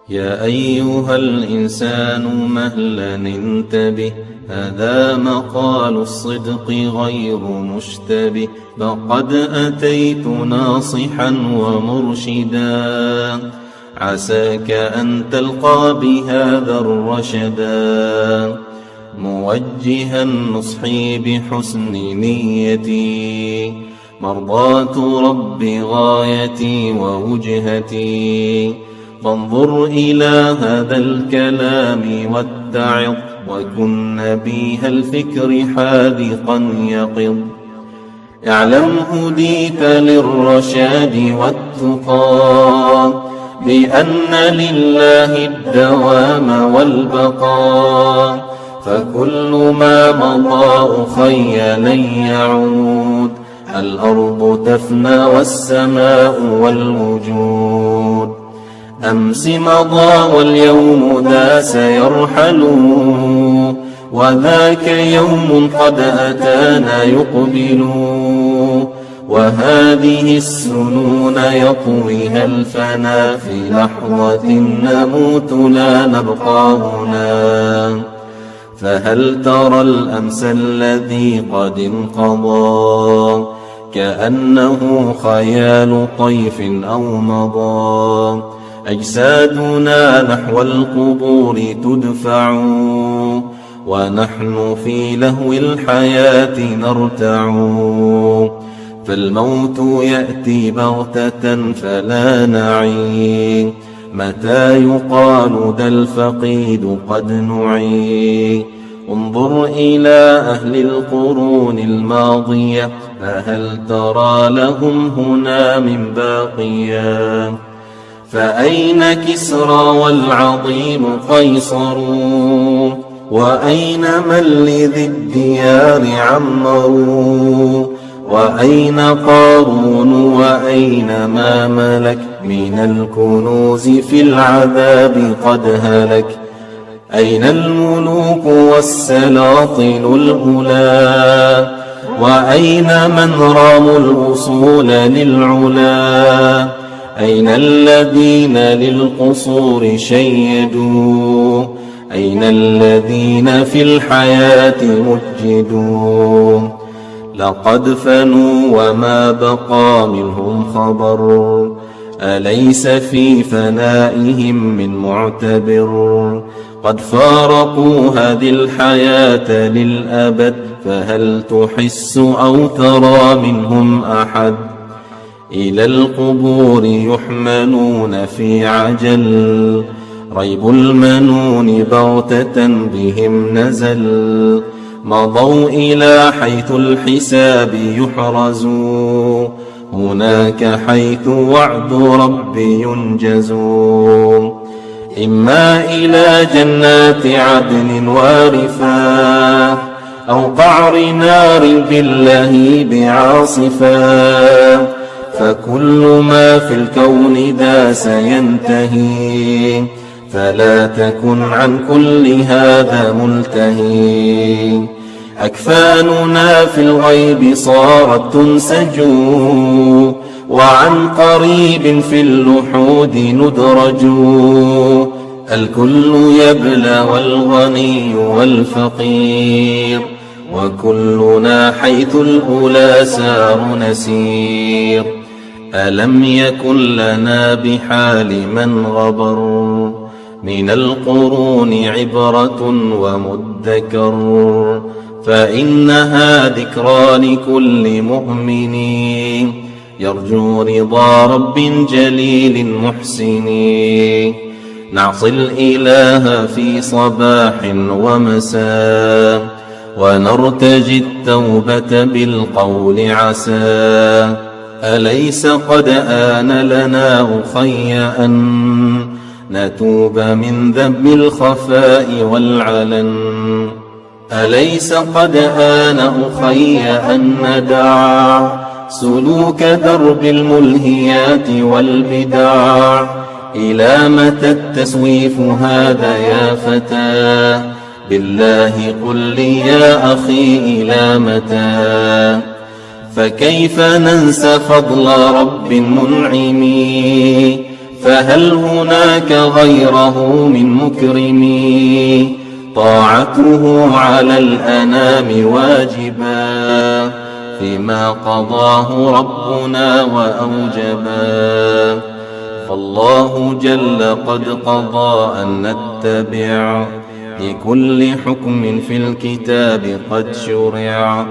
يا أيها الإنسان مهلا انتبه، هذا مقال الصدق غير مشتبه، فقد أتيت ناصحا ومرشدا، عساك أن تلقى بهذا الرشدا، موجها نصحي بحسن نيتي، مرضاة رب غايتي ووجهتي، فانظر إلى هذا الكلام واتعظ، وكن نبيه الفكر حاذقا يقظ، اعلم هديت للرشاد والتقى، بأن لله الدوام والبقاء، فكل ما مضى أخي لن يعود، الأرض تفنى والسماء والوجود، أمس مضى واليوم ذا سيرحل، وذاك يوم قد أتانا يقبل، وهذه السنون يطويها الفنا، في لحظة نموت لا نبقى هنا، فهل ترى الأمس الذي قد انقضى، كأنه خيال طيف أو مضى، أجسادنا نحو القبور تدفع، ونحن في لهو الحياة نرتع، فالموت يأتي بغتة فلا نعي، متى يقال ذا الفقيد قد نعي، انظر إلى أهل القرون الماضية، فهل ترى لهم هنا من باقية، فأين كسرى والعظيم قيصر، وأين من لذي الديار عمروا، وأين قارون وأين ما ملك، من الكنوز في العذاب قد هلك، أين الملوك والسلاطين الأولى، وأين من راموا الوصول للعلا، أين الذين للقصور شيدوا، أين الذين في الحياة مجدوا، لقد فنوا وما بقى منهم خبر، أليس في فنائهم من معتبر، قد فارقوا هذه الحياة للأبد، فهل تحس أو ترى منهم أحد، إلى القبور يحملون في عجل، ريب المنون بغتة بهم نزل، مضوا إلى حيث الحساب يحرزوا، هناك حيث وعد ربي ينجز، إما إلى جنات عدن وارفا، أو قعر نار باللهيب عاصفا، فكل ما في الكون ذا سينتهي، فلا تكن عن كل هذا ملتهي، أكفاننا في الغيب صارت تنسج، وعن قريب في اللحود ندرج، الكل يبلى والغني والفقير، وكلنا حيث الأولى سار نسير، ألم يكن لنا بحال من غبر، من القرون عبرة ومدكر، فإنها ذكرى لكل مؤمن، يرجو رضا رب جليل محسن، نعصي الإله في صباح ومساء، ونرتجي التوبة بالقول عسى، أليس قد آن لنا أخي أن نتوب من ذنب الخفاء والعلن، أليس قد آن أخي أن ندع سلوك درب الملهيات والبدع، إلى متى التسويف هذا يا فتى، بالله قل لي يا أخي إلى متى، فكيف ننسى فضل رب منعم، فهل هناك غيره من مكرم طاعته على الأنام واجبا فيما قضاه ربنا وأوجبا. فالله جل قد قضى أن نتبع لكل حكم في الكتاب قد شرع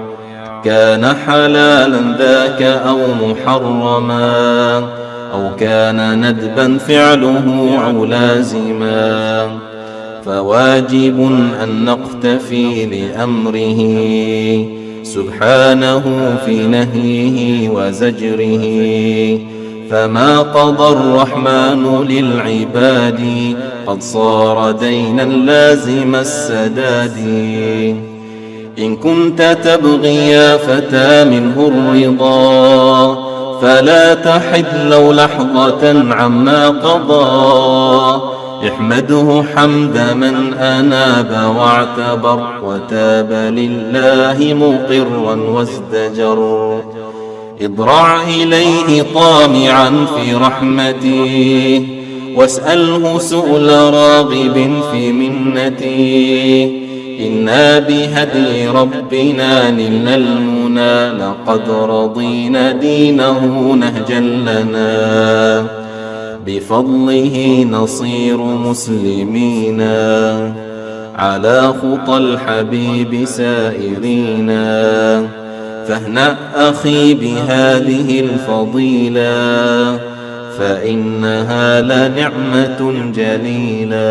كان حلالا ذاك أو محرما أو كان ندبا فعله أو لازما فواجب أن نقتفي لأمره سبحانه في نهيه وزجره. فما قضى الرحمن للعباد قد صار دينا لازم السداد. إن كنت تبغي يا فتى منه الرضا فلا تحد لو لحظة عما قضى احمده حمد من أناب واعتبر وتاب لله مقرا وازدجر. اضرع إليه طامعا في رحمته واسأله سؤل راغب في منته. إنا بهدي ربنا نلنا المنى لقد رضينا دينه نهجا لنا بفضله نصير مسلمين على خطى الحبيب سائرين. فاهنأ أخي بهذه الفضيلة فإنها لنعمة جليلة.